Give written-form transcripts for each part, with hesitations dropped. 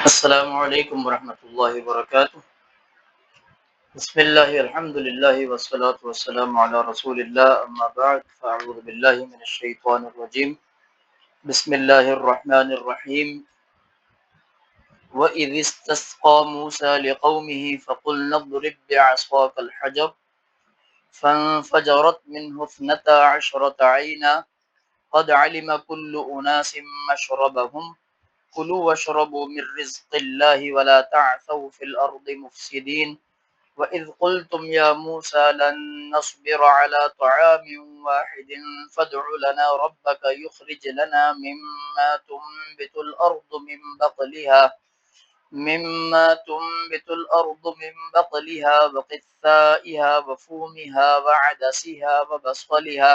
السلام علیکم ورحمۃ اللہ وبرکاتہ۔ بسم اللہ الحمد للہ والصلاة والسلام علی رسول اللہ، اما بعد فاعوذ باللہ من الشیطان الرجیم، بسم اللہ الرحمن الرحیم۔ وَإِذِ اسْتَسْقَى مُوسَى لِقَوْمِهِ فَقُلْنَا اضْرِبْ بِعَصَاكَ الْحَجَرَ فَانفَجَرَتْ مِنْهُ اثْنَتَا عَشْرَةَ عَيْنًا قَدْ عَلِمَ كُلُّ أُنَاسٍ مَّشْرَبَهُمْ كُلُوا وَاشْرَبُوا مِن رِّزْقِ اللَّهِ وَلَا تَعْثَوْا فِي الْأَرْضِ مُفْسِدِينَ وَإِذْ قُلْتُمْ يَا مُوسَىٰ لَن نَّصْبِرَ عَلَىٰ طَعَامٍ وَاحِدٍ فَادْعُ لَنَا رَبَّكَ يُخْرِجْ لَنَا مِمَّا تُنبِتُ الْأَرْضُ مِن بَقْلِهَا وَقِثَّائِهَا وَفُومِهَا وَعَدَسِهَا وَبَصَلِهَا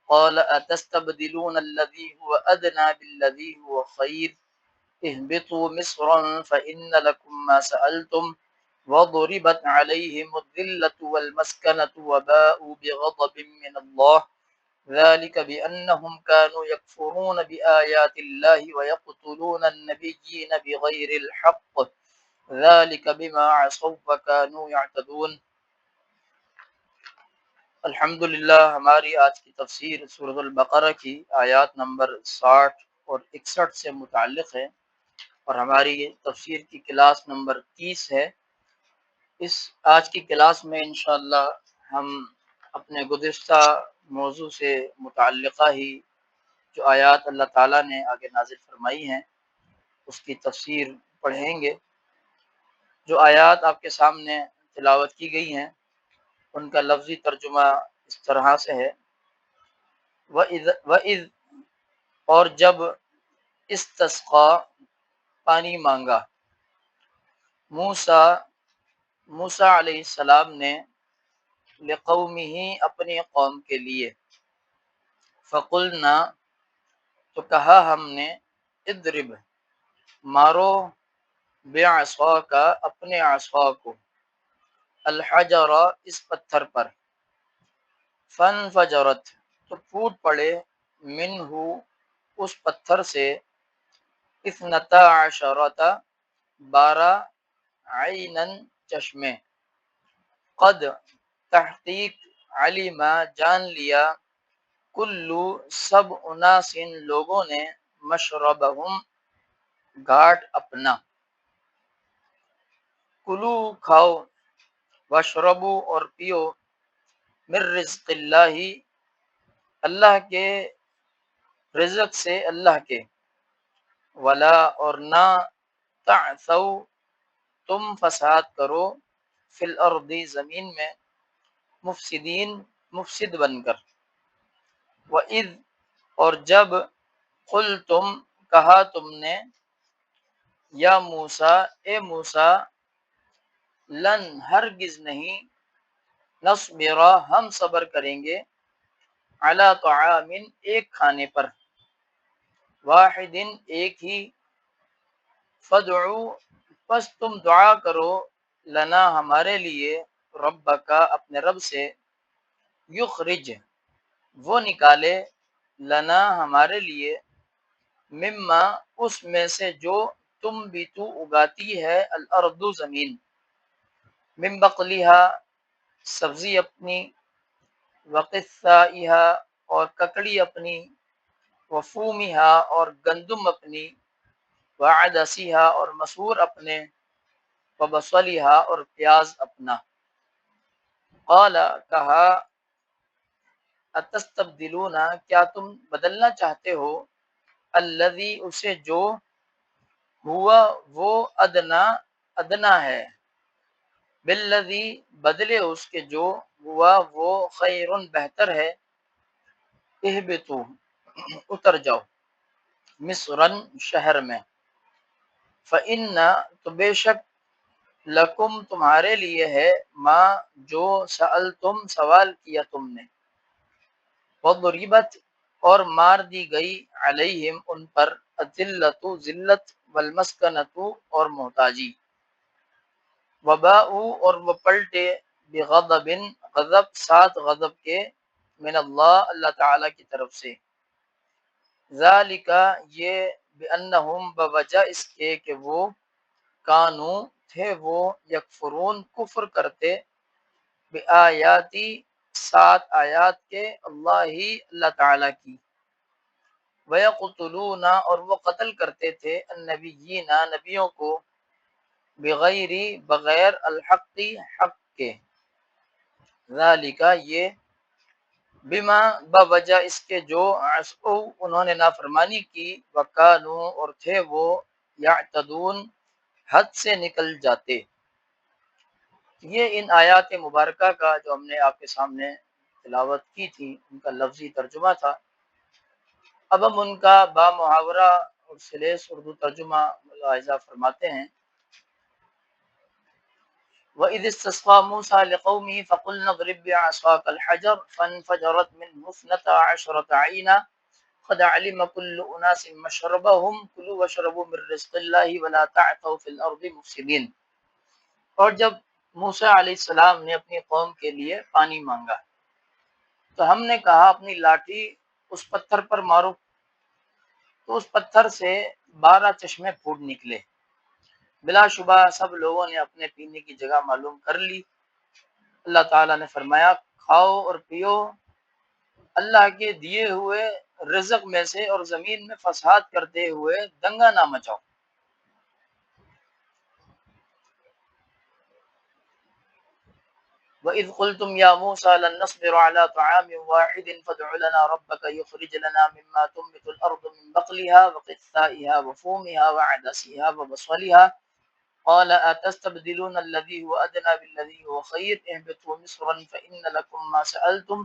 قَالَ أَتَسْتَبْدِلُونَ الَّذِي هُوَ أَدْنَىٰ بِالَّذِي هُوَ خَيْرٌ اهْبِطُوا مِصْرًا فَإِنَّ لَكُم مَّا سَأَلْتُمْ وَضُرِبَتْ عَلَيْهِمُ الذِّلَّةُ وَالْمَسْكَنَةُ وَبَاءُوا بِغَضَبٍ مِّنَ اللَّهِ ذَلِكَ بِأَنَّهُمْ كَانُوا يَكْفُرُونَ بِآيَاتِ اللَّهِ وَيَقْتُلُونَ النَّبِيِّينَ بِغَيْرِ الْحَقِّ ذَلِكَ بِمَا عَصَوْا وَكَانُوا يَعْتَدُونَ۔ الحمدللہ، ہماری آج کی تفسیر سورۃ البقرہ کی آیات نمبر 60 اور 61 سے متعلق ہے، اور ہماری یہ تفسیر کی کلاس نمبر 30 ہے۔ اس آج کی کلاس میں انشاءاللہ ہم اپنے گزشتہ موضوع سے متعلقہ ہی جو آیات اللہ تعالیٰ نے آگے نازل فرمائی ہیں اس کی تفسیر پڑھیں گے۔ جو آیات آپ کے سامنے تلاوت کی گئی ہیں ان کا لفظی ترجمہ اس طرح سے ہے: وَإِذْ، اور جب، استسقا، پانی مانگا، موسیٰ علیہ السلام نے، لقومہ، اپنی قوم کے لیے، فقلنا، تو کہا ہم نے، اضرب، مارو، بعصاک، اپنے عصا کو، الحجر، اس پتھر پر، فانفجرت، تو پھوٹ پڑے، منہ، اس پتھر سے، اثنتا عشرۃ، 12 عیناً، چشمے، قد، تحقیق، علما، جان لیا، کلو، سب، اناس، لوگوں نے، مشربہم، گھاٹ اپنا، کلو، کھاؤ، واشربو، اور پیو، من رزق اللہ، اللہ کے رزق سے، اللہ کے، ولا، اور نہ، تعثوا، تم فساد کرو، فی الارض، زمین میں، مفسدین، مفسد بن کر، وَإِذْ، اور جب، قلتم، کہا تم نے، یا موسیٰ، اے موسیٰ، لن، ہرگز نہیں، نصبر، ہم صبر کریں گے، علی طعام، ایک کھانے پر، واحد، ایک ہی، فادعو، پس تم دعا کرو، لنا، ہمارے لیے، ربک، اپنے رب سے، یخرج، وہ نکالے، لنا، ہمارے لیے، مما، اس میں سے جو، تم بھی تو اگاتی ہے، الارض، زمین، من بقلہا، سبزی اپنی، وقثائہا، اور ککڑی اپنی، وفومہا، اور گندم اپنی، وعدسیہا، اور مسور اپنے، وبصلیہا، اور پیاز اپنا۔ قال، کہا، اتستبدلون، کیا تم بدلنا چاہتے ہو، الذی، اسے جو، ہوا، وہ، ادنا، ادنا ہے، بالذی، بدلے اس کے جو، ہوا، وہ، خیر، بہتر ہے، اہبطوا، اتر جاؤ، مصرن، شہر میں، فإن، تو بے شک، لکم، تمہارے لیے ہے، ما، جو، سألتم، سوال کیا تم نے، وضربت، اور مار دی گئی، علیہم، ان پر، الذلۃ، ذلت، والمسکنۃ، اور محتاجی، وباءوا، اور وہ پلٹے، بغضب، غضب، ساتھ غضب کے، من اللہ، اللہ تعالی کی طرف سے، ذالک، یہ، بأنہم بوجہ اس کے کہ وہ کانو تھے وہ یکفرون کفر کرتے بآیاتی سات آیات کے اللہ تعالی کی وَيَقْتُلُونَ اور وہ قتل کرتے تھے النبیین نبیوں کو بغیر الحق حق کے ذالک یہ بما بوجہ اس کے جو عصوا انہوں نے نافرمانی کی وکانو اور تھے وہ یعتدون حد سے نکل جاتے۔ یہ ان آیات مبارکہ کا جو ہم نے آپ کے سامنے تلاوت کی تھی ان کا لفظی ترجمہ تھا۔ اب ہم ان کا با محاورہ اور سلیس اردو ترجمہ ملاحظہ فرماتے ہیں۔ وَإِذِ اسْتَسْقَىٰ مُوسَىٰ لِقَوْمِهِ فَقُلْنَا اضْرِب بِّعَصَاكَ الْحَجَرَ فَانفَجَرَتْ مِنْهُ اثْنَتَا عَشْرَةَ عَيْنًا قَدْ عَلِمَ كُلُّ أُنَاسٍ مَّشْرَبَهُمْ كُلُوا وَاشْرَبُوا مِن رِّزْقِ اللَّهِ وَلَا تَعْثَوْا فِي الْأَرْضِ مُفْسِدِينَ۔ اور جب موسیٰ علیہ السلام نے اپنی قوم کے لیے پانی مانگا تو ہم نے کہا اپنی لاٹھی اس پتھر پر مارو، تو اس پتھر سے 12 چشمے پھوٹ نکلے۔ بلا شبہ سب لوگوں نے اپنے پینے کی جگہ معلوم کر لی۔ اللہ تعالیٰ نے فرمایا کھاؤ اور پیو اللہ کے دیے ہوئے رزق میں سے اور زمین میں فساد کرتے ہوئے دنگا نہ مچاؤ۔ وَإِذْ قُلْتُمْ يَا مُوسَىٰ لَن نَّصْبِرَ عَلَىٰ طَعَامٍ وَاحِدٍ فَادْعُ لَنَا رَبَّكَ يُخْرِجْ لَنَا مِمَّا تُنبِتُ الْأَرْضُ مِن بَقْلِهَا وَقِثَّائِهَا وَفُومِهَا وَعَدَسِهَا وَبَصَلِهَا قَالَ أَتَسْتَبْدِلُونَ الَّذِي هُوَ أَدْنَىٰ بِالَّذِي هُوَ خَيْرٌ اهْبِطُوا مِصْرًا فَإِنَّ لَكُم مَّا سَأَلْتُمْ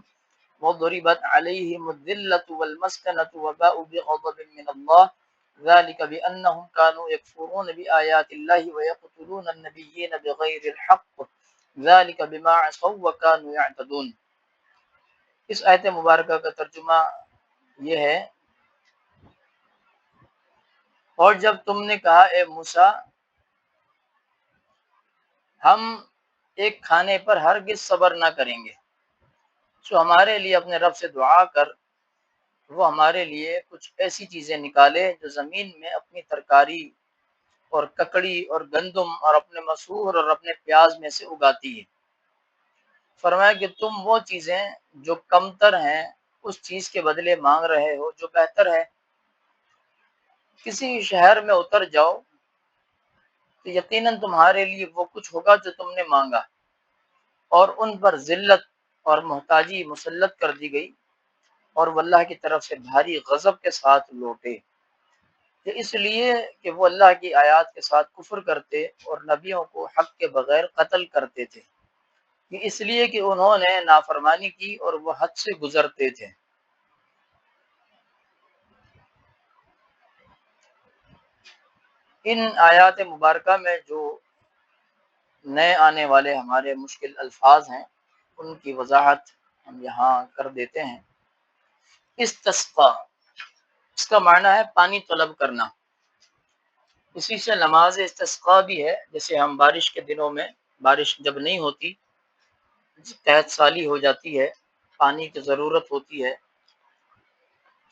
وَضُرِبَتْ عَلَيْهِمُ الذِّلَّةُ وَالْمَسْكَنَةُ وَبَاءُوا بِغَضَبٍ مِّنَ اللَّهِ ذَٰلِكَ بِأَنَّهُمْ كَانُوا يَكْفُرُونَ بِآيَاتِ اللَّهِ وَيَقْتُلُونَ النَّبِيِّينَ بِغَيْرِ الْحَقِّ ذَٰلِكَ بِمَا عَصَوا وَّكَانُوا يَعْتَدُونَ۔ اس آیت مبارکہ کا ترجمہ یہ ہے، اور جب تم نے کہا اے موسیٰ ہم ایک کھانے پر ہرگز صبر نہ کریں گے، سو ہمارے لیے اپنے رب سے دعا کر وہ ہمارے لیے کچھ ایسی چیزیں نکالے جو زمین میں اپنی ترکاری اور ککڑی اور گندم اور اپنے مسور اور اپنے پیاز میں سے اگاتی ہے۔ فرمایا کہ تم وہ چیزیں جو کمتر ہیں اس چیز کے بدلے مانگ رہے ہو جو بہتر ہے۔ کسی شہر میں اتر جاؤ تو یقیناً تمہارے لیے وہ کچھ ہوگا جو تم نے مانگا، اور ان پر ذلت اور محتاجی مسلط کر دی گئی اور وہ اللہ کی طرف سے بھاری غضب کے ساتھ لوٹے۔ یہ اس لیے کہ وہ اللہ کی آیات کے ساتھ کفر کرتے اور نبیوں کو حق کے بغیر قتل کرتے تھے۔ یہ اس لیے کہ انہوں نے نافرمانی کی اور وہ حد سے گزرتے تھے۔ ان آیات مبارکہ میں جو نئے آنے والے ہمارے مشکل الفاظ ہیں ان کی وضاحت ہم یہاں کر دیتے ہیں۔ استسقا اس کا معنی ہے پانی طلب کرنا، اسی سے نماز استسقا بھی ہے۔ جیسے ہم بارش کے دنوں میں بارش جب نہیں ہوتی، قحط سالی ہو جاتی ہے، پانی کی ضرورت ہوتی ہے،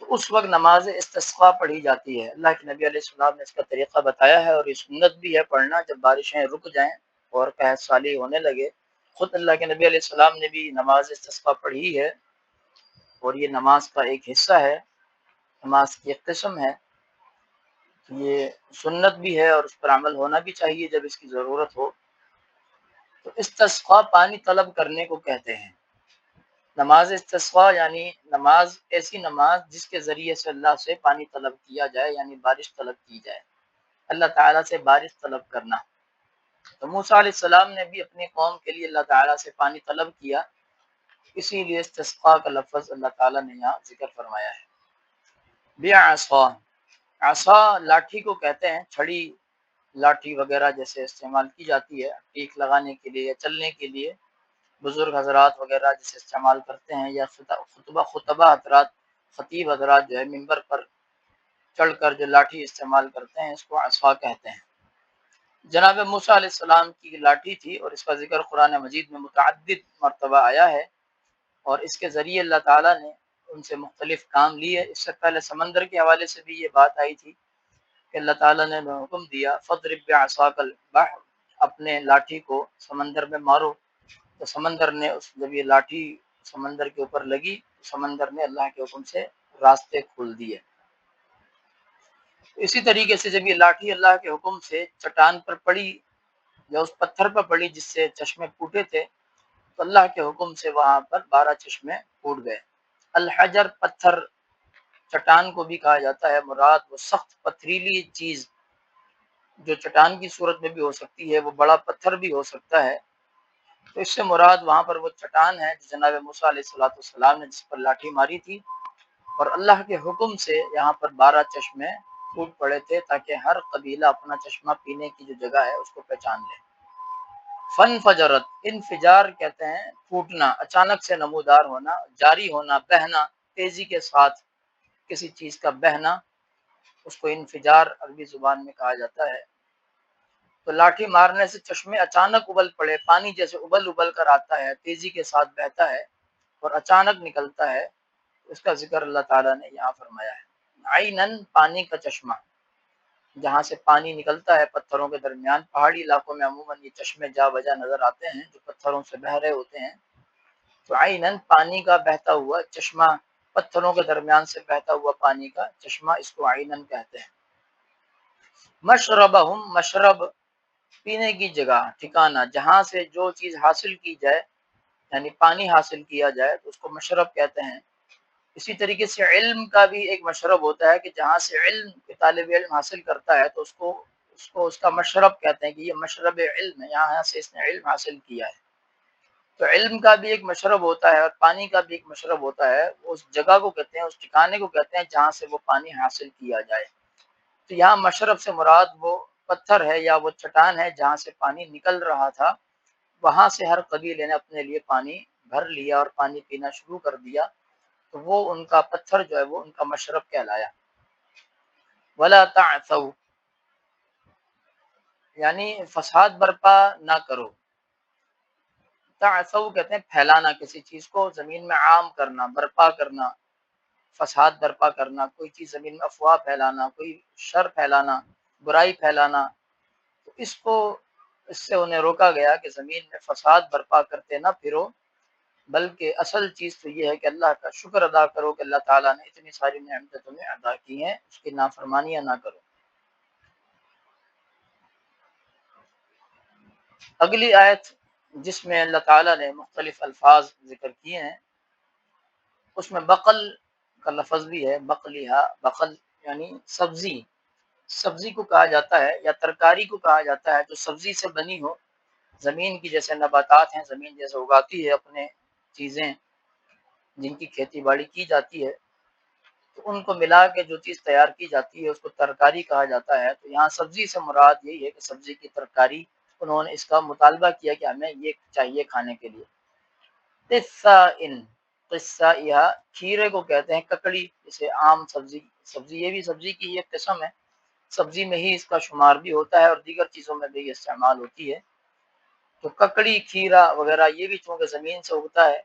تو اس وقت نماز استسقا پڑھی جاتی ہے۔ اللہ کے نبی علیہ السلام نے اس کا طریقہ بتایا ہے اور یہ سنت بھی ہے پڑھنا جب بارشیں رک جائیں اور قحط سالی ہونے لگے۔ خود اللہ کے نبی علیہ السلام نے بھی نماز استسقا پڑھی ہے اور یہ نماز کا ایک حصہ ہے، نماز کی ایک قسم ہے۔ یہ سنت بھی ہے اور اس پر عمل ہونا بھی چاہیے جب اس کی ضرورت ہو۔ تو استسقا پانی طلب کرنے کو کہتے ہیں۔ نماز استسقا یعنی نماز ایسی نماز جس کے ذریعے سے اللہ سے پانی طلب کیا جائے، یعنی بارش طلب کی جائے، اللہ تعالیٰ سے بارش طلب کرنا۔ تو موسیٰ علیہ السلام نے بھی اپنی قوم کے لیے اللہ تعالیٰ سے پانی طلب کیا، اسی لیے استسقا کا لفظ اللہ تعالیٰ نے یہاں ذکر فرمایا ہے۔ بعصا، عصا لاٹھی کو کہتے ہیں، چھڑی لاٹھی وغیرہ جیسے استعمال کی جاتی ہے ٹیک لگانے کے لیے یا چلنے کے لیے، بزرگ حضرات وغیرہ جسے استعمال کرتے ہیں، یا خطبہ حضرات، خطیب حضرات جو ہے ممبر پر چڑھ کر جو لاٹھی استعمال کرتے ہیں اس کو عصا کہتے ہیں۔ جناب موسیٰ علیہ السلام کی لاٹھی تھی اور اس کا ذکر قرآن مجید میں متعدد مرتبہ آیا ہے، اور اس کے ذریعے اللہ تعالیٰ نے ان سے مختلف کام لیے۔ اس سے پہلے سمندر کے حوالے سے بھی یہ بات آئی تھی کہ اللہ تعالیٰ نے حکم دیا فضرب بعصاک البحر، اپنے لاٹھی کو سمندر میں مارو، تو سمندر نے جب یہ لاٹھی سمندر کے اوپر لگی، سمندر نے اللہ کے حکم سے راستے کھول دیے۔ اسی طریقے سے جب یہ لاٹھی اللہ کے حکم سے چٹان پر پڑی یا اس پتھر پر پڑی جس سے چشمے پھوٹے تھے، تو اللہ کے حکم سے وہاں پر 12 چشمے پھوٹ گئے۔ الحجر پتھر، چٹان کو بھی کہا جاتا ہے، مراد وہ سخت پتھریلی چیز جو چٹان کی صورت میں بھی ہو سکتی ہے، وہ بڑا پتھر بھی ہو سکتا ہے، تو اس سے مراد وہاں پر وہ چٹان ہے جو جناب موسیٰ علیہ السلام نے جس پر لاٹھی ماری تھی، اور اللہ کے حکم سے یہاں پر 12 چشمے پھوٹ پڑے تھے تاکہ ہر قبیلہ اپنا چشمہ پینے کی جو جگہ ہے اس کو پہچان لے۔ فن فجرت، انفجار کہتے ہیں پھوٹنا، اچانک سے نمودار ہونا، جاری ہونا، بہنا، تیزی کے ساتھ کسی چیز کا بہنا، اس کو انفجار عربی زبان میں کہا جاتا ہے۔ تو لاٹھی مارنے سے چشمے اچانک ابل پڑے، پانی جیسے ابل کر آتا ہے، تیزی کے ساتھ بہتا ہے اور اچانک نکلتا ہے، اس کا ذکر اللہ تعالیٰ نے یہاں فرمایا ہے۔ عینن، پانی کا چشمہ، جہاں سے پانی نکلتا ہے پتھروں کے درمیان۔ پہاڑی علاقوں میں عموماً یہ چشمے جا بجا نظر آتے ہیں جو پتھروں سے بہہ رہے ہوتے ہیں۔ تو عینن، پانی کا بہتا ہوا چشمہ، پتھروں کے درمیان سے بہتا ہوا پانی کا چشمہ، اس کو عینن کہتے ہیں۔ مشربہم، مشرب پینے کی جگہ، ٹھکانہ، جہاں سے جو چیز حاصل کی جائے، یعنی پانی حاصل کیا جائے تو اس کو مشرب کہتے ہیں۔ اسی طریقے سے علم کا بھی ایک مشرب ہوتا ہے کہ جہاں سے علم طالب علم حاصل کرتا ہے تو اس کا مشرب کہتے ہیں کہ یہ مشرب علم ہے، یہاں سے اس نے علم حاصل کیا ہے۔ تو علم کا بھی ایک مشرب ہوتا ہے اور پانی کا بھی ایک مشرب ہوتا ہے، اس جگہ کو کہتے ہیں، اس ٹھکانے کو کہتے ہیں جہاں سے وہ پانی حاصل کیا جائے۔ تو یہاں مشرب سے مراد وہ پتھر ہے یا وہ چٹان ہے جہاں سے پانی نکل رہا تھا، وہاں سے ہر قبیلے نے اپنے لیے پانی بھر لیا اور پانی پینا شروع کر دیا، تو وہ ان کا پتھر جو ہے وہ ان کا مشرب کہلایا۔ ولا تعثوا، یعنی فساد برپا نہ کرو۔ تعثوا کہتے ہیں پھیلانا، کسی چیز کو زمین میں عام کرنا، برپا کرنا، فساد برپا کرنا، کوئی چیز زمین میں افواہ پھیلانا، کوئی شر پھیلانا، برائی پھیلانا، تو اس سے انہیں روکا گیا کہ زمین میں فساد برپا کرتے نہ پھرو، بلکہ اصل چیز تو یہ ہے کہ اللہ کا شکر ادا کرو کہ اللہ تعالیٰ نے اتنی ساری نعمتیں تمہیں عطا کی ہیں، اس کی نافرمانیاں نہ کرو۔ اگلی آیت جس میں اللہ تعالیٰ نے مختلف الفاظ ذکر کیے ہیں، اس میں بقل کا لفظ بھی ہے، بقلیہا، بقل یعنی سبزی کو کہا جاتا ہے یا ترکاری کو کہا جاتا ہے جو سبزی سے بنی ہو، زمین کی جیسے نباتات ہیں، زمین جیسے اگاتی ہے اپنے چیزیں جن کی کھیتی باڑی کی جاتی ہے، تو ان کو ملا کے جو چیز تیار کی جاتی ہے اس کو ترکاری کہا جاتا ہے۔ تو یہاں سبزی سے مراد یہی ہے کہ سبزی کی ترکاری، انہوں نے اس کا مطالبہ کیا کہ ہمیں یہ چاہیے کھانے کے لیے۔ قصہ یہ کھیرے کو کہتے ہیں، ککڑی، جسے عام سبزی یہ بھی سبزی کی ایک قسم ہے، سبزی میں ہی اس کا شمار بھی ہوتا ہے اور دیگر چیزوں میں بھی استعمال ہوتی ہے۔ تو ککڑی، کھیرا وغیرہ یہ بھی چونکہ زمین سے اگتا ہے۔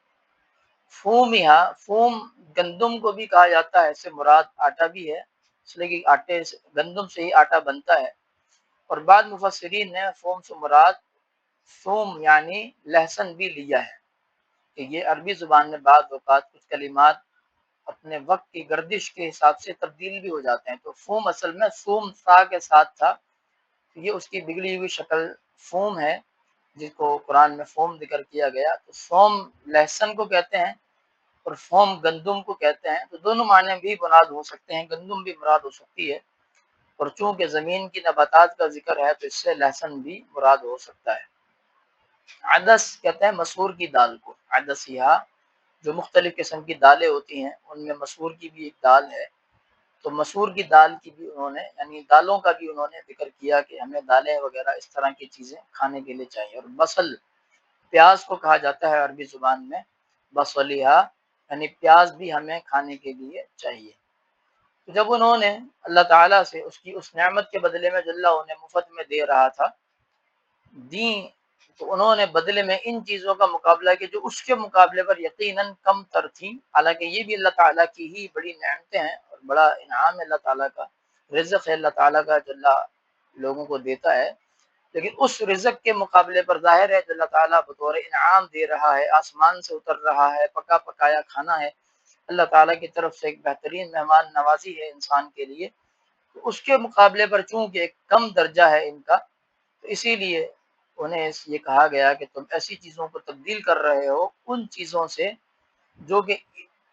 فوم گندم کو بھی کہا جاتا ہے، اس سے مراد آٹا بھی ہے، اس لیے کہ گندم سے ہی آٹا بنتا ہے۔ اور بعض مفسرین نے فوم سے مراد ثوم یعنی لہسن بھی لیا ہے، کہ یہ عربی زبان میں بعض اوقات کچھ کلمات اپنے وقت کی گردش کے حساب سے تبدیل بھی ہو جاتے ہیں۔ تو فوم اصل میں ثوم سا کے ساتھ تھا، یہ اس کی بگڑی ہوئی شکل فوم ہے جس کو قرآن میں فوم ذکر کیا گیا۔ تو فوم لہسن کو کہتے ہیں اور فوم گندم کو کہتے ہیں، تو دونوں معنی بھی مراد ہو سکتے ہیں، گندم بھی مراد ہو سکتی ہے، اور چونکہ زمین کی نباتات کا ذکر ہے تو اس سے لہسن بھی مراد ہو سکتا ہے۔ عدس کہتے ہیں مسور کی دال کو، عدسیہ، جو مختلف قسم کی دالیں ہوتی ہیں ان میں مسور کی بھی ایک دال ہے، تو مسور کی دال کی بھی انہوں نے، یعنی دالوں کا بھی انہوں نے ذکر کیا کہ ہمیں دالیں وغیرہ اس طرح کی چیزیں کھانے کے لیے چاہیے۔ اور بصل، پیاز کو کہا جاتا ہے عربی زبان میں بصلیہ، یعنی پیاز بھی ہمیں کھانے کے لیے چاہیے۔ تو جب انہوں نے اللہ تعالیٰ سے اس نعمت کے بدلے میں جو اللہ انہیں مفت میں دے رہا تھا دیں، تو انہوں نے بدلے میں ان چیزوں کا مقابلہ کیا جو اس کے مقابلے پر یقیناً کم تر تھیں، حالانکہ یہ بھی اللہ تعالیٰ کی ہی بڑی نعمتیں ہیں اور بڑا انعام ہے اللہ تعالیٰ کا رزق ہے اللہ تعالیٰ کا جو اللہ لوگوں کو دیتا ہے، لیکن اس رزق کے مقابلے پر ظاہر ہے جو اللہ تعالیٰ بطور انعام دے رہا ہے، آسمان سے اتر رہا ہے، پکا پکایا کھانا ہے، اللہ تعالیٰ کی طرف سے ایک بہترین مہمان نوازی ہے انسان کے لیے، تو اس کے مقابلے پر چونکہ ایک کم درجہ ہے ان کا، تو اسی لیے انہیں یہ کہا گیا کہ تم ایسی چیزوں کو تبدیل کر رہے ہو ان چیزوں سے جو کہ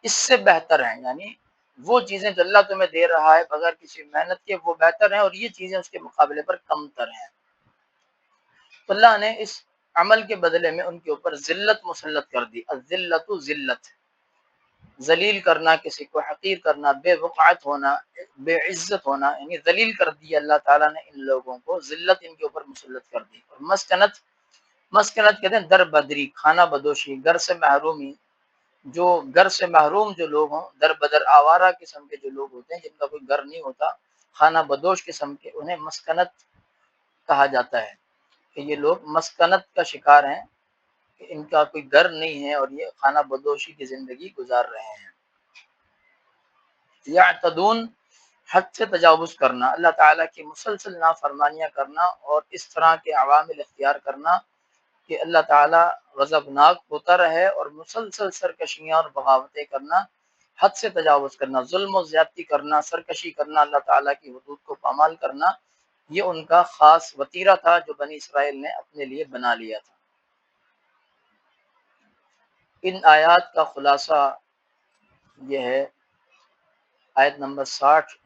اس سے بہتر ہیں، یعنی وہ چیزیں جو اللہ تمہیں دے رہا ہے بغیر کسی محنت کے وہ بہتر ہیں، اور یہ چیزیں اس کے مقابلے پر کم تر ہیں۔ تو اللہ نے اس عمل کے بدلے میں ان کے اوپر ذلت مسلط کر دی، الذلت ذلت، ذلیل کرنا، کسی کو حقیر کرنا، بے وقعت ہونا، بے عزت ہونا، یعنی ذلیل کر دیا اللہ تعالیٰ نے ان لوگوں کو، ذلت ان کے اوپر مسلط کر دی۔ اور مسکنت، مسکنت کہتے ہیں در بدری، کھانا بدوشی، گھر سے محرومی، جو گھر سے محروم جو لوگ ہوں، در بدر آوارہ قسم کے جو لوگ ہوتے ہیں جن کا کوئی گھر نہیں ہوتا، خانہ بدوش قسم کے، انہیں مسکنت کہا جاتا ہے کہ یہ لوگ مسکنت کا شکار ہیں، کہ ان کا کوئی گھر نہیں ہے اور یہ خانہ بدوشی کی زندگی گزار رہے ہیں۔ یعتدون، حد سے تجاوز کرنا، اللہ تعالیٰ کی مسلسل نافرمانیاں کرنا اور اس طرح کے عوامل اختیار کرنا کہ اللہ تعالیٰ غضبناک ہوتا رہے، اور مسلسل سرکشیاں اور بغاوتیں کرنا، حد سے تجاوز کرنا، ظلم و زیادتی کرنا، سرکشی کرنا، اللہ تعالیٰ کی حدود کو پامال کرنا، یہ ان کا خاص وتیرہ تھا جو بنی اسرائیل نے اپنے لیے بنا لیا تھا۔ ان آیات کا خلاصہ یہ ہے، آیت نمبر 60،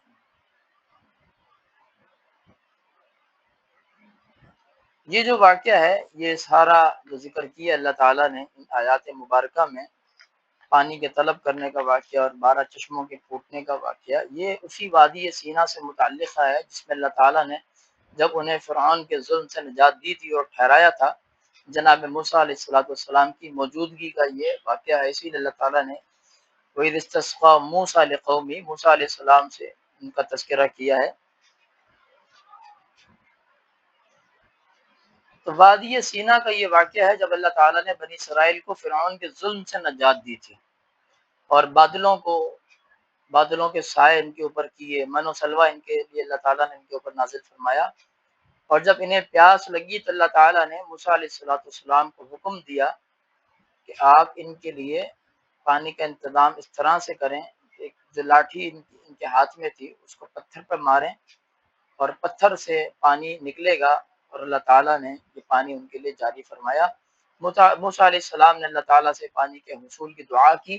یہ جو واقعہ ہے یہ سارا جو ذکر کیا اللہ تعالیٰ نے ان آیات مبارکہ میں، پانی کے طلب کرنے کا واقعہ اور 12 چشموں کے پھوٹنے کا واقعہ، یہ اسی وادی سینا سے متعلق ہے جس میں اللہ تعالیٰ نے جب انہیں فرعون کے ظلم سے نجات دی تھی اور ٹھہرایا تھا جناب موسیٰ علیہ السلام کی موجودگی کا یہ واقعہ ہے۔ اسی لیے اللہ تعالیٰ نے وَإِذِ اسْتَسْقَىٰ مُوسَىٰ لِقَوْمِهِ، موسیٰ علیہ السلام سے ان کا تذکرہ کیا ہے۔ تو وادی سینا کا یہ واقعہ ہے جب اللہ تعالیٰ نے بنی اسرائیل کو فرعون کے ظلم سے نجات دی تھی، اور بادلوں کے سائے ان کے اوپر کیے، من و سلوہ ان کے لیے اللہ تعالیٰ نے ان کے اوپر نازل فرمایا، اور جب انہیں پیاس لگی تو اللہ تعالیٰ نے موسیٰ علیہ السلام کو حکم دیا کہ آپ ان کے لیے پانی کا انتظام اس طرح سے کریں، ایک جو لاٹھی ان کے ہاتھ میں تھی اس کو پتھر پر ماریں اور پتھر سے پانی نکلے گا، اور اللہ تعالیٰ نے یہ پانی ان کے لیے جاری فرمایا۔ موسیٰ علیہ السلام نے اللہ تعالیٰ سے پانی کے حصول کی دعا کی،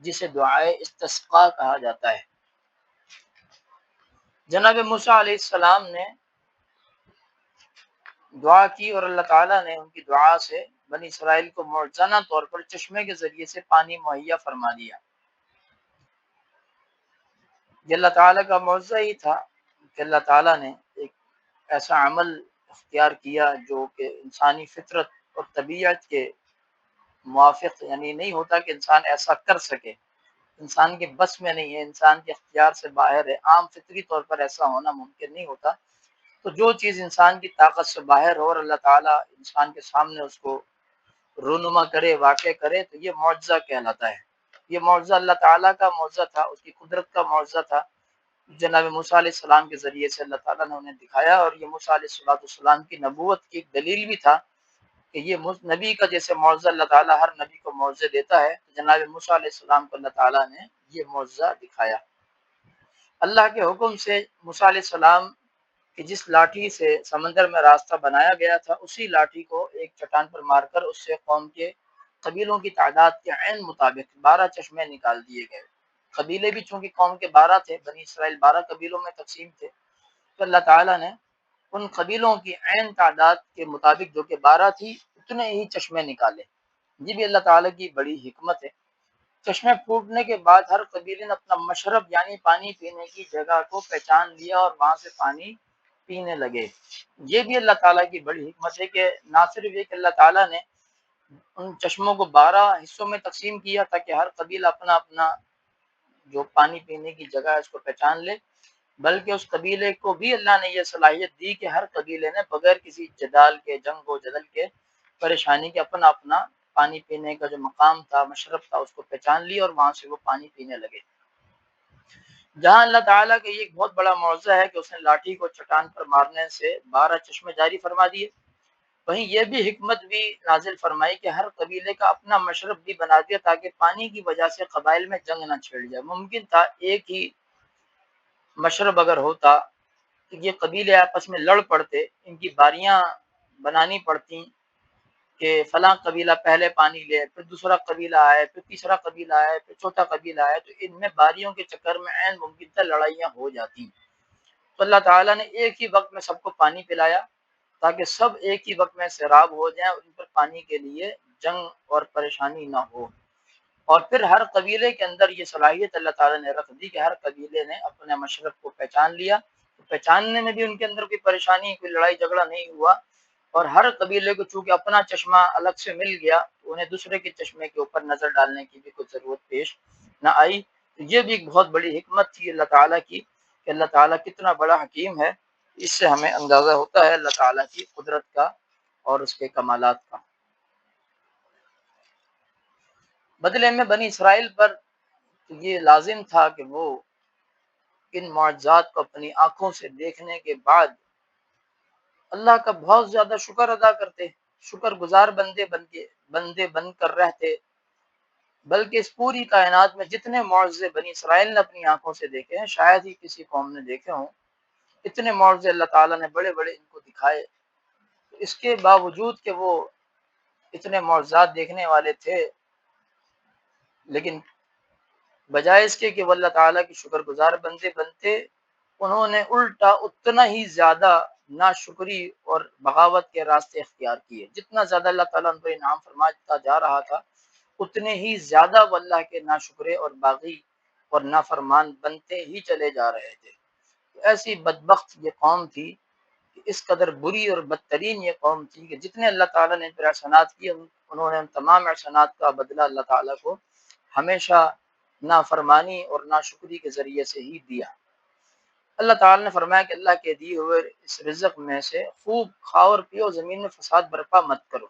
جسے دعائے استسقاء کہا جاتا ہے۔ جناب موسیٰ علیہ السلام نے دعا کی اور اللہ تعالیٰ نے ان کی دعا سے بنی اسرائیل کو معجزانہ طور پر چشمے کے ذریعے سے پانی مہیا فرما دیا۔ یہ اللہ تعالیٰ کا معجزہ ہی تھا کہ اللہ تعالیٰ نے ایک ایسا عمل اختیار کیا جو کہ انسانی فطرت اور طبیعت کے موافق، یعنی نہیں ہوتا کہ انسان ایسا کر سکے، انسان کے بس میں نہیں ہے، انسان کے اختیار سے باہر ہے، عام فطری طور پر ایسا ہونا ممکن نہیں ہوتا۔ تو جو چیز انسان کی طاقت سے باہر ہو اور اللہ تعالیٰ انسان کے سامنے اس کو رونما کرے، واقع کرے، تو یہ معجزہ کہلاتا ہے۔ یہ معجزہ اللہ تعالیٰ کا معجزہ تھا، اس کی قدرت کا معجزہ تھا، جناب موسیٰ علیہ السلام کے ذریعے سے اللہ تعالیٰ نے انہیں دکھایا، اور یہ موسیٰ علیہ السلام کی نبوت کی ایک دلیل بھی تھا کہ یہ نبی کا جیسے معجزہ اللہ تعالیٰ ہر نبی کو معجزے دیتا ہے، تو جناب موسیٰ علیہ السلام کو اللہ تعالیٰ نے یہ معجزہ دکھایا۔ اللہ کے حکم سے موسیٰ علیہ السلام کہ جس لاٹھی سے سمندر میں راستہ بنایا گیا تھا، اسی لاٹھی کو ایک چٹان پر مار کر اس سے قوم کے قبیلوں کی تعداد کے عین مطابق 12 چشمے نکال دیے گئے۔ قبیلے بھی چونکہ قوم کے 12 تھے، بنی اسرائیل 12 قبیلوں میں تقسیم تھے، تو اللہ تعالیٰ نے ان قبیلوں کی عین تعداد کے مطابق جو کہ 12 تھی اتنے ہی چشمے نکالے۔ یہ بھی اللہ تعالیٰ کی بڑی حکمت ہے۔ چشمے پھوٹنے کے بعد ہر قبیلے نے اپنا مشرب یعنی پانی پینے کی جگہ کو پہچان لیا اور وہاں سے پانی پینے لگے۔ یہ بھی اللہ تعالیٰ کی بڑی حکمت ہے کہ نہ صرف یہ کہ اللہ تعالیٰ نے ان چشموں کو 12 حصوں میں تقسیم کیا تاکہ ہر قبیلہ اپنا اپنا جو پانی پینے کی جگہ ہے اس کو پہچان لے، بلکہ اس قبیلے کو بھی اللہ نے یہ صلاحیت دی کہ ہر قبیلے نے بغیر کسی جدال کے، جنگ و جدل کے، پریشانی کے اپنا اپنا پانی پینے کا جو مقام تھا، مشرب تھا، اس کو پہچان لی اور وہاں سے وہ پانی پینے لگے۔ جہاں اللہ تعالیٰ کا یہ ایک بہت بڑا معجزہ ہے کہ اس نے لاٹھی کو چٹان پر مارنے سے 12 چشمے جاری فرما دیے، وہیں یہ بھی حکمت بھی نازل فرمائی کہ ہر قبیلے کا اپنا مشرب بھی بنا دیا تاکہ پانی کی وجہ سے قبائل میں جنگ نہ چھڑ جائے۔ ممکن تھا ایک ہی مشرب اگر ہوتا تو یہ قبیلے آپس میں لڑ پڑتے، ان کی باریاں بنانی پڑتی کہ فلاں قبیلہ پہلے پانی لے، پھر دوسرا قبیلہ آئے، پھر تیسرا قبیلہ آئے، پھر چوتھا قبیلہ آئے، تو ان میں باریوں کے چکر میں عین ممکن تھا لڑائیاں ہو جاتی۔ تو اللہ تعالیٰ نے ایک ہی وقت میں سب کو پانی پلایا تاکہ سب ایک ہی وقت میں سیراب ہو جائیں، ان پر پانی کے لیے جنگ اور پریشانی نہ ہو۔ اور پھر ہر قبیلے کے اندر یہ صلاحیت اللہ تعالیٰ نے رکھ دی کہ ہر قبیلے نے اپنے مشرب کو پہچان لیا، پہچاننے میں بھی ان کے اندر کوئی پریشانی، کوئی لڑائی جھگڑا نہیں ہوا، اور ہر قبیلے کو چونکہ اپنا چشمہ الگ سے مل گیا تو انہیں دوسرے کے چشمے کے اوپر نظر ڈالنے کی بھی کوئی ضرورت پیش نہ آئی۔ تو یہ بھی ایک بہت بڑی حکمت تھی اللہ تعالیٰ کی کہ اللہ تعالیٰ کتنا بڑا حکیم ہے۔ اس سے ہمیں اندازہ ہوتا ہے اللہ تعالیٰ کی قدرت کا اور اس کے کمالات کا۔ بدلے میں بنی اسرائیل پر یہ لازم تھا کہ وہ ان معجزات کو اپنی آنکھوں سے دیکھنے کے بعد اللہ کا بہت زیادہ شکر ادا کرتے، شکر گزار بندے بن کر رہتے، بلکہ اس پوری کائنات میں جتنے معجزے بنی اسرائیل نے اپنی آنکھوں سے دیکھے ہیں شاید ہی کسی قوم نے دیکھے ہوں۔ اتنے معجزے اللہ تعالیٰ نے بڑے بڑے ان کو دکھائے، اس کے باوجود کہ وہ اتنے معجزات دیکھنے والے تھے، لیکن بجائے اس کے کہ وہ اللہ تعالیٰ کی شکر گزار بندے بنتے، انہوں نے الٹا اتنا ہی زیادہ ناشکری اور بغاوت کے راستے اختیار کیے۔ جتنا زیادہ اللہ تعالیٰ ان پر انعام فرماتا جا رہا تھا، اتنے ہی زیادہ وہ اللہ کے ناشکرے اور باغی اور نافرمان بنتے ہی چلے جا رہے تھے۔ ایسی بدبخت یہ قوم تھی، اس قدر بری اور بدترین یہ قوم تھی کہ جتنے اللہ تعالیٰ نے ان پر احسانات کیے، انہوں نے ان تمام احسانات کا بدلہ اللہ تعالیٰ کو ہمیشہ نافرمانی اور ناشکری کے ذریعے سے ہی دیا۔ اللہ تعالیٰ نے فرمایا کہ اللہ کے دیے ہوئے اس رزق میں سے خوب کھاؤ اور پیو، زمین میں فساد برپا مت کرو۔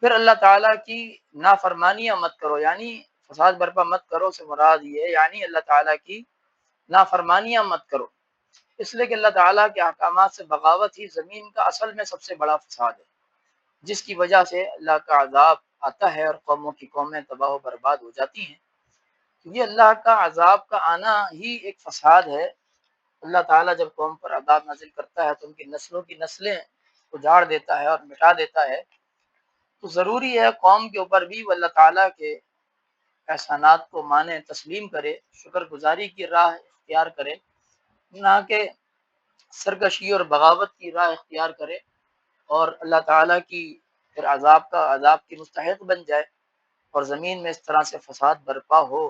پھر اللہ تعالیٰ کی نافرمانیاں مت کرو، یعنی فساد برپا مت کرو سے مراد یہ ہے یعنی اللہ تعالیٰ کی نافرمانیاں مت کرو، اس لیے کہ اللہ تعالیٰ کے احکامات سے بغاوت ہی زمین کا اصل میں سب سے بڑا فساد ہے، جس کی وجہ سے اللہ کا عذاب آتا ہے اور قوموں کی قومیں تباہ و برباد ہو جاتی ہیں۔ یہ اللہ کا عذاب کا آنا ہی ایک فساد ہے۔ اللہ تعالیٰ جب قوم پر عذاب نازل کرتا ہے تو ان کی نسلوں کی نسلیں اجاڑ دیتا ہے اور مٹا دیتا ہے، تو ضروری ہے قوم کے اوپر بھی وہ اللہ تعالیٰ کے احسانات کو مانے، تسلیم کرے، شکر گزاری کی راہ اختیار کرے، نہ کہ سرکشی اور بغاوت کی راہ اختیار کرے اور اللہ تعالیٰ کی پھر عذاب کی مستحق بن جائے اور زمین میں اس طرح سے فساد برپا ہو۔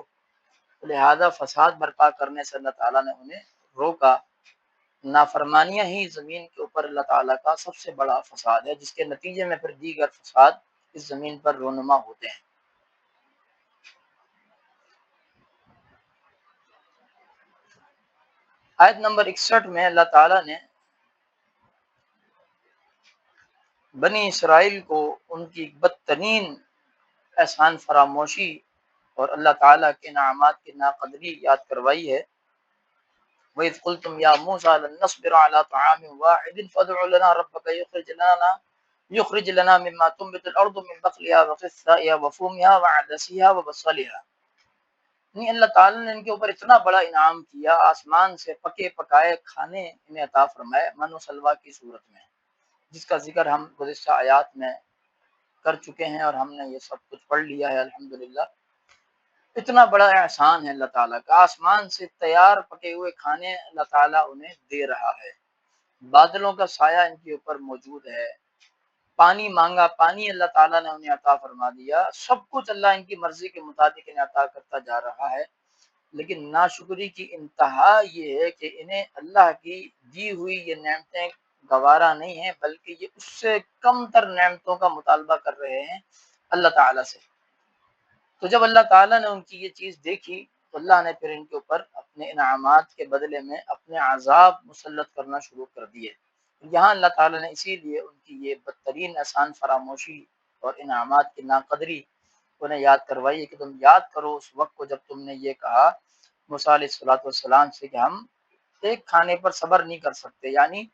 لہذا فساد برپا کرنے سے اللہ تعالیٰ نے انہیں روکا۔ نافرمانیاں ہی زمین کے اوپر اللہ تعالیٰ کا سب سے بڑا فساد ہے، جس کے نتیجے میں پھر دیگر فساد اس زمین پر رونما ہوتے ہیں۔ آیت نمبر 61 میں اللہ تعالیٰ نے بنی اسرائیل کو ان کی بدترین احسان فراموشی اور اللہ تعالیٰ کے انعامات کی ناقدری یاد کروائی ہے۔ وَإِذْ قُلْتُمْ يَا مُوسَىٰ لَن نَّصْبِرَ عَلَىٰ طَعَامٍ وَاحِدٍ فَادْعُ لَنَا رَبَّكَ يُخْرِجْ لَنَا مِمَّا تُنبِتُ الْأَرْضُ مِن بَقْلِهَا وَقِثَّائِهَا وَفُومِهَا وَعَدَسِهَا وَبَصَلِهَا۔ نہیں، اللہ تعالیٰ نے ان کے اوپر اتنا بڑا انعام کیا، آسمان سے پکے پکائے کھانے انہیں عطا فرمائے من و سلوہ کی صورت میں، جس کا ذکر ہم گزشتہ آیات میں کر چکے ہیں اور ہم نے یہ سب کچھ پڑھ لیا ہے الحمدللہ۔ اتنا بڑا احسان ہے اللہ تعالیٰ کا، آسمان سے تیار پکے ہوئے کھانے اللہ تعالیٰ انہیں دے رہا ہے، بادلوں کا سایہ ان کے اوپر موجود ہے، پانی مانگا پانی اللہ تعالیٰ نے انہیں عطا فرما دیا، سب کچھ اللہ ان کی مرضی کے مطابق انہیں عطا کرتا جا رہا ہے۔ لیکن ناشکری کی انتہا یہ ہے کہ انہیں اللہ کی دی ہوئی یہ نعمتیں گوارا نہیں ہیں، بلکہ یہ اس سے کم تر نعمتوں کا مطالبہ کر رہے ہیں اللہ تعالیٰ سے۔ تو جب اللہ تعالیٰ نے ان کی یہ چیز دیکھی تو اللہ نے پھر ان کے اوپر اپنے انعامات کے بدلے میں اپنے عذاب مسلط کرنا شروع کر دیے۔ یہاں اللہ تعالیٰ نے اسی لیے ان کی یہ بدترین احسان فراموشی اور انعامات کی ناقدری انہیں یاد کروائی ہے کہ تم یاد کرو اس وقت کو جب تم نے یہ کہا موسیٰ علیہ السلام سے کہ ہم ایک کھانے پر صبر نہیں کر سکتے، یعنی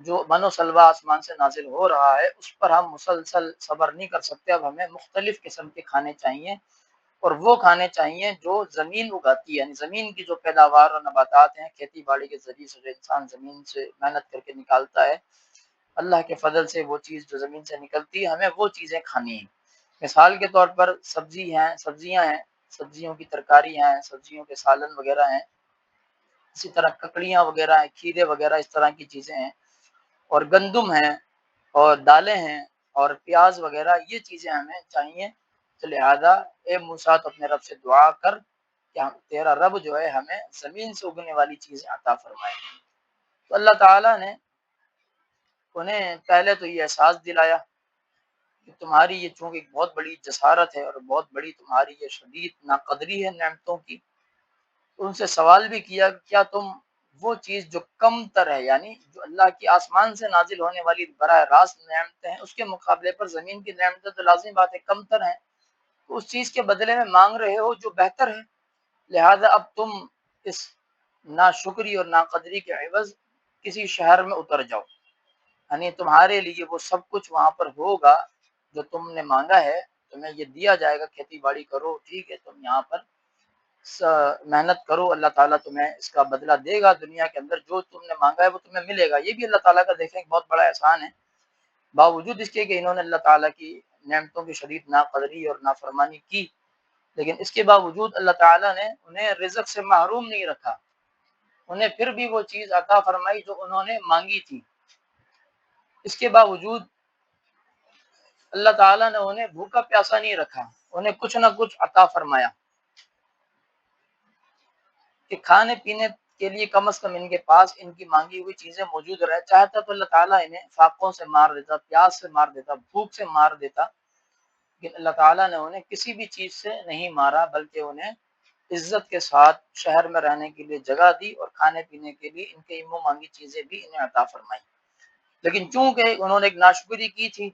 جو من و سلوا آسمان سے نازل ہو رہا ہے اس پر ہم مسلسل صبر نہیں کر سکتے، اب ہمیں مختلف قسم کے کھانے چاہیے، اور وہ کھانے چاہیے جو زمین اگاتی ہے، یعنی زمین کی جو پیداوار اور نباتات ہیں کھیتی باڑی کے ذریعے سے جو انسان زمین سے محنت کر کے نکالتا ہے، اللہ کے فضل سے وہ چیز جو زمین سے نکلتی ہے ہمیں وہ چیزیں کھانی ہیں۔ مثال کے طور پر سبزیاں ہیں، سبزیوں کی ترکاری ہیں، سبزیوں کے سالن وغیرہ ہیں، اسی طرح ککڑیاں وغیرہ ہیں، کھیرے وغیرہ اس طرح کی چیزیں ہیں، اور گندم ہیں، اور دالیں ہیں، اور پیاز وغیرہ، یہ چیزیں ہمیں چاہیے۔ تو لہذا اے موسیٰ تو اپنے رب سے دعا کر کہ تیرا رب جو ہے ہمیں زمین سے اگنے والی چیزیں عطا فرمائے۔ تو اللہ تعالیٰ نے انہیں پہلے تو یہ احساس دلایا کہ تمہاری یہ چونکہ ایک بہت بڑی جسارت ہے اور بہت بڑی تمہاری یہ شدید ناقدری ہے نعمتوں کی، ان سے سوال بھی کیا کہ کیا تم وہ چیز جو کم تر ہے، یعنی جو اللہ کی آسمان سے نازل ہونے والی براہ راست نعمتیں ہیں اس کے مقابلے پر زمین کی نعمتیں تو لازمی بات ہے کم تر ہیں، تو اس چیز کے بدلے میں مانگ رہے ہو جو بہتر ہے، لہذا اب تم اس ناشکری اور ناقدری کے عوض کسی شہر میں اتر جاؤ، یعنی تمہارے لیے وہ سب کچھ وہاں پر ہوگا جو تم نے مانگا ہے، تمہیں یہ دیا جائے گا، کھیتی باڑی کرو، ٹھیک ہے، تم یہاں پر محنت کرو، اللہ تعالیٰ تمہیں اس کا بدلہ دے گا، دنیا کے اندر جو تم نے مانگا ہے وہ تمہیں ملے گا۔ یہ بھی اللہ تعالیٰ کا دیکھیں ایک بہت بڑا احسان ہے، باوجود اس کے کہ انہوں نے اللہ تعالیٰ کی نعمتوں کی شدید ناقدری اور نافرمانی کی، لیکن اس کے باوجود اللہ تعالیٰ نے انہیں رزق سے محروم نہیں رکھا، انہیں پھر بھی وہ چیز عطا فرمائی جو انہوں نے مانگی تھی۔ اس کے باوجود اللہ تعالیٰ نے انہیں بھوکا پیاسا نہیں رکھا، انہیں کچھ نہ کچھ عطا فرمایا کہ کھانے پینے کے لیے کم از کم ان کے پاس ان کی مانگی ہوئی چیزیں موجود رہے۔ چاہتا تو اللہ تعالیٰ انہیں فاقوں سے مار دیتا، پیاس سے مار دیتا، بھوک سے مار دیتا، لیکن اللہ تعالیٰ نے انہیں کسی بھی چیز سے نہیں مارا، بلکہ انہیں عزت کے ساتھ شہر میں رہنے کے لیے جگہ دی اور کھانے پینے کے لیے ان کے منہ مانگی چیزیں بھی انہیں عطا فرمائی۔ لیکن چونکہ انہوں نے ایک ناشکری کی تھی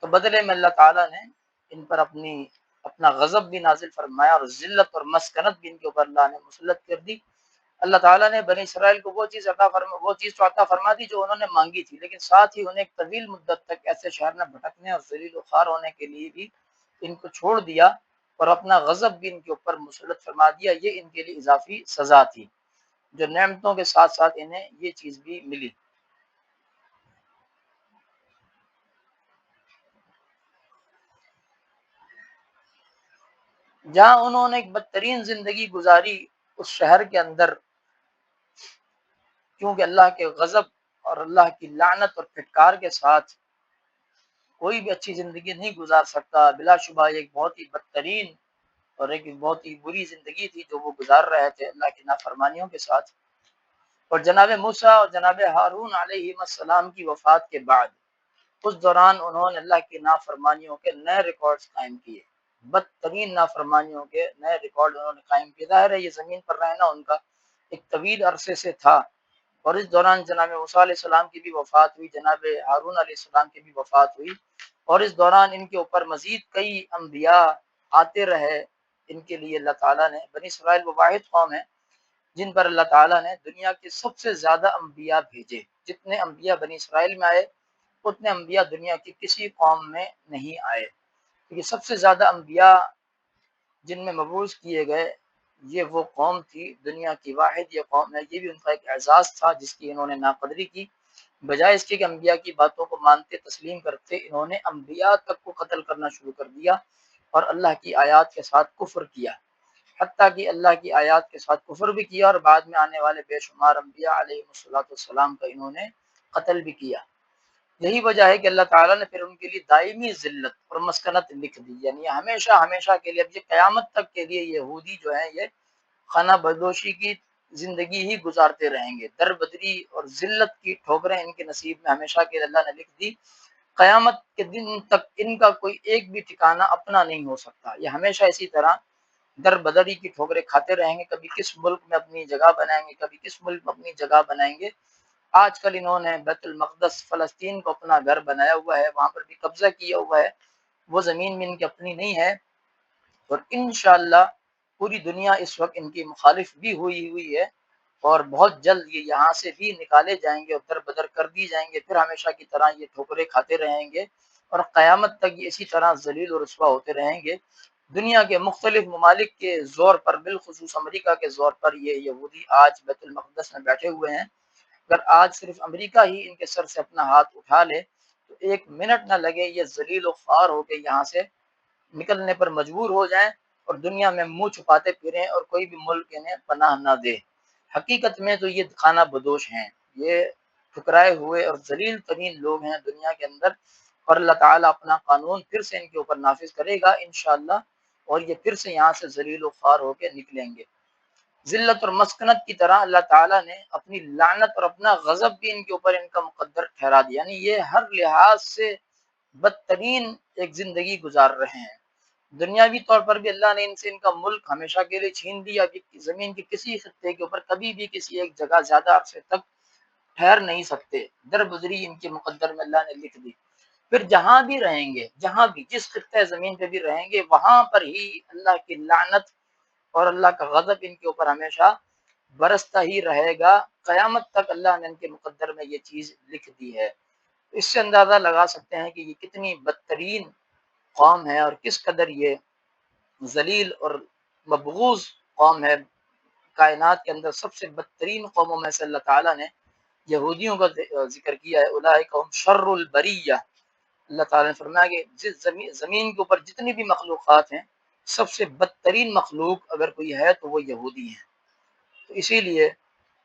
تو بدلے میں اللہ تعالیٰ نے ان پر اپنا غضب بھی نازل فرمایا، اور ذلت اور مسکنت بھی ان کے اوپر اللہ نے مسلط کر دی۔ اللہ تعالیٰ نے بنی اسرائیل کو وہ چیز تو عطا فرما دی جو انہوں نے مانگی تھی، لیکن ساتھ ہی انہیں ایک طویل مدت تک ایسے شہر میں بھٹکنے اور ذلیل و خوار ہونے کے لیے بھی ان کو چھوڑ دیا، اور اپنا غضب بھی ان کے اوپر مسلط فرما دیا۔ یہ ان کے لیے اضافی سزا تھی، جو نعمتوں کے ساتھ ساتھ انہیں یہ چیز بھی ملی۔ جہاں انہوں نے ایک بدترین زندگی گزاری اس شہر کے اندر، کیونکہ اللہ کے غضب اور اللہ کی لعنت اور پھٹکار کے ساتھ کوئی بھی اچھی زندگی نہیں گزار سکتا، بلا شبہ یہ ایک بہت ہی بدترین اور ایک بہت ہی بری زندگی تھی جو وہ گزار رہے تھے اللہ کی نافرمانیوں کے ساتھ۔ اور جناب موسیٰ اور جناب ہارون علیہ السلام کی وفات کے بعد اس دوران انہوں نے اللہ کی نافرمانیوں کے نئے ریکارڈز قائم کیے، بدترین نافرمانیوں کے نئے ریکارڈ انہوں نے قائم کیے۔ ظاہر ہے یہ زمین پر رہنا ان کا ایک طویل عرصے سے تھا، اور اس دوران جناب موسیٰ علیہ السلام کی بھی وفات ہوئی، جناب ہارون علیہ السلام کی بھی وفات ہوئی، اور اس دوران ان کے اوپر مزید کئی انبیاء آتے رہے۔ ان کے لیے اللہ تعالیٰ نے، بنی اسرائیل وہ واحد قوم ہے جن پر اللہ تعالیٰ نے دنیا کے سب سے زیادہ انبیاء بھیجے، جتنے انبیاء بنی اسرائیل میں آئے اتنے انبیاء دنیا کی کسی قوم میں نہیں آئے، کیونکہ سب سے زیادہ انبیاء جن میں مبعوث کیے گئے یہ وہ قوم تھی، دنیا کی واحد یہ قوم ہے۔ یہ بھی ان کا ایک اعزاز تھا جس کی انہوں نے ناقدری کی، بجائے اس کے کہ انبیاء کی باتوں کو مانتے تسلیم کرتے، انہوں نے انبیاء تک کو قتل کرنا شروع کر دیا اور اللہ کی آیات کے ساتھ کفر کیا، حتیٰ کہ اللہ کی آیات کے ساتھ کفر بھی کیا، اور بعد میں آنے والے بے شمار انبیاء علیہ السلام کا انہوں نے قتل بھی کیا۔ یہی وجہ ہے کہ اللہ تعالیٰ نے پھر ان کے لیے دائمی ذلت اور مسکنت لکھ دی، یعنی ہمیشہ ہمیشہ کے لیے، اب یہ قیامت تک کے لیے یہودی جو ہیں یہ خانہ بدوشی کی زندگی ہی گزارتے رہیں گے، در بدری اور ذلت کی ٹھوکریں ان کے نصیب میں ہمیشہ کے اللہ نے لکھ دی۔ قیامت کے دن تک ان کا کوئی ایک بھی ٹھکانہ اپنا نہیں ہو سکتا، یہ ہمیشہ اسی طرح در بدری کی ٹھوکریں کھاتے رہیں گے، کبھی کس ملک میں اپنی جگہ بنائیں گے، کبھی کس ملک میں اپنی جگہ بنائیں گے۔ آج کل انہوں نے بیت المقدس فلسطین کو اپنا گھر بنایا ہوا ہے، وہاں پر بھی قبضہ کیا ہوا ہے، وہ زمین بھی ان کی اپنی نہیں ہے، اور انشاءاللہ پوری دنیا اس وقت ان کی مخالف بھی ہوئی ہے، اور بہت جلد یہ یہاں سے بھی نکالے جائیں گے اور در بدر کر دی جائیں گے، پھر ہمیشہ کی طرح یہ ٹھوکریں کھاتے رہیں گے اور قیامت تک یہ اسی طرح ذلیل و رسوا ہوتے رہیں گے۔ دنیا کے مختلف ممالک کے زور پر، بالخصوص امریکہ کے زور پر، یہ یہودی آج بیت المقدس میں بیٹھے ہوئے ہیں۔ اگر آج صرف امریکہ ہی ان کے سر سے اپنا ہاتھ اٹھا لے تو ایک منٹ نہ لگے یہ ذلیل و خوار ہو کے یہاں سے نکلنے پر مجبور ہو جائیں اور دنیا میں منہ چھپاتے پھریں اور کوئی بھی ملک انہیں پناہ نہ دے۔ حقیقت میں تو یہ خانہ بدوش ہیں، یہ ٹھکرائے ہوئے اور ذلیل ترین لوگ ہیں دنیا کے اندر، اور اللہ تعالیٰ اپنا قانون پھر سے ان کے اوپر نافذ کرے گا انشاءاللہ، اور یہ پھر سے یہاں سے ذلیل و خوار ہو کے نکلیں گے۔ ذلت اور مسکنت کی طرح اللہ تعالیٰ نے اپنی لعنت اور اپنا غضب بھی ان کے اوپر ان کا مقدر ٹھہرا دیا، یعنی یہ ہر لحاظ سے بدترین ایک زندگی گزار رہے ہیں۔ دنیاوی طور پر بھی اللہ نے ان سے ان کا ملک ہمیشہ کے لیے چھین لیا، زمین کے کسی خطے کے اوپر کبھی بھی کسی ایک جگہ زیادہ عرصے تک ٹھہر نہیں سکتے، در بدری ان کے مقدر میں اللہ نے لکھ دی۔ پھر جہاں بھی رہیں گے، جہاں بھی جس خطے زمین پہ بھی رہیں گے، وہاں پر ہی اللہ کی لعنت اور اللہ کا غضب ان کے اوپر ہمیشہ برستا ہی رہے گا، قیامت تک اللہ نے ان کے مقدر میں یہ چیز لکھ دی ہے۔ اس سے اندازہ لگا سکتے ہیں کہ یہ کتنی بدترین قوم ہے اور کس قدر یہ ذلیل اور مبغوض قوم ہے۔ کائنات کے اندر سب سے بدترین قوموں میں سے اللہ تعالیٰ نے یہودیوں کا ذکر کیا ہے، اولئک هم شر البریہ۔ اللہ تعالیٰ نے فرمایا کہ جس زمین کے اوپر جتنی بھی مخلوقات ہیں، سب سے بدترین مخلوق اگر کوئی ہے تو وہ یہودی ہیں۔ تو اسی لیے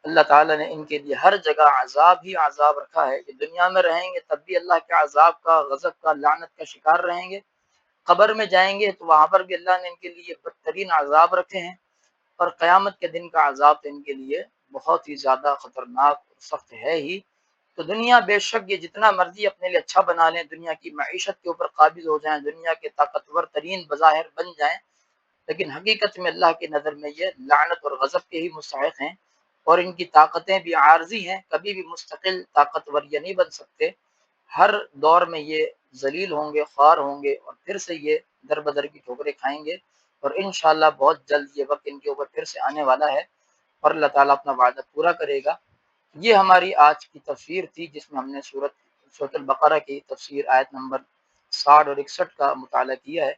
اللہ تعالیٰ نے ان کے لیے ہر جگہ عذاب ہی عذاب رکھا ہے کہ دنیا میں رہیں گے تب بھی اللہ کے عذاب کا، غضب کا، لعنت کا شکار رہیں گے، قبر میں جائیں گے تو وہاں پر بھی اللہ نے ان کے لیے بدترین عذاب رکھے ہیں، اور قیامت کے دن کا عذاب تو ان کے لیے بہت ہی زیادہ خطرناک اور سخت ہے ہی۔ تو دنیا بے شک یہ جتنا مرضی اپنے لیے اچھا بنا لیں، دنیا کی معیشت کے اوپر قابض ہو جائیں، دنیا کے طاقتور ترین بظاہر بن جائیں، لیکن حقیقت میں اللہ کی نظر میں یہ لعنت اور غضب کے ہی مستحق ہیں، اور ان کی طاقتیں بھی عارضی ہیں، کبھی بھی مستقل طاقتور یہ نہیں بن سکتے۔ ہر دور میں یہ ذلیل ہوں گے، خوار ہوں گے، اور پھر سے یہ در بدر کی ٹھوکریں کھائیں گے، اور انشاءاللہ بہت جلد یہ وقت ان کے اوپر پھر سے آنے والا ہے اور اللہ تعالیٰ اپنا وعدہ پورا کرے گا۔ یہ ہماری آج کی تفسیر تھی جس میں ہم نے سورۃ البقرہ کی تفسیر آیت نمبر 60 اور 61 کا مطالعہ کیا ہے۔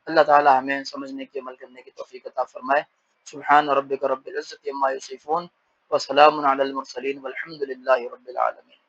اللہ تعالیٰ ہمیں سمجھنے کی، عمل کرنے کی توفیق عطا فرمائے۔ سبحان ربک رب العزت عما یصفون وسلام علی المرسلین والحمد للہ رب العالمین۔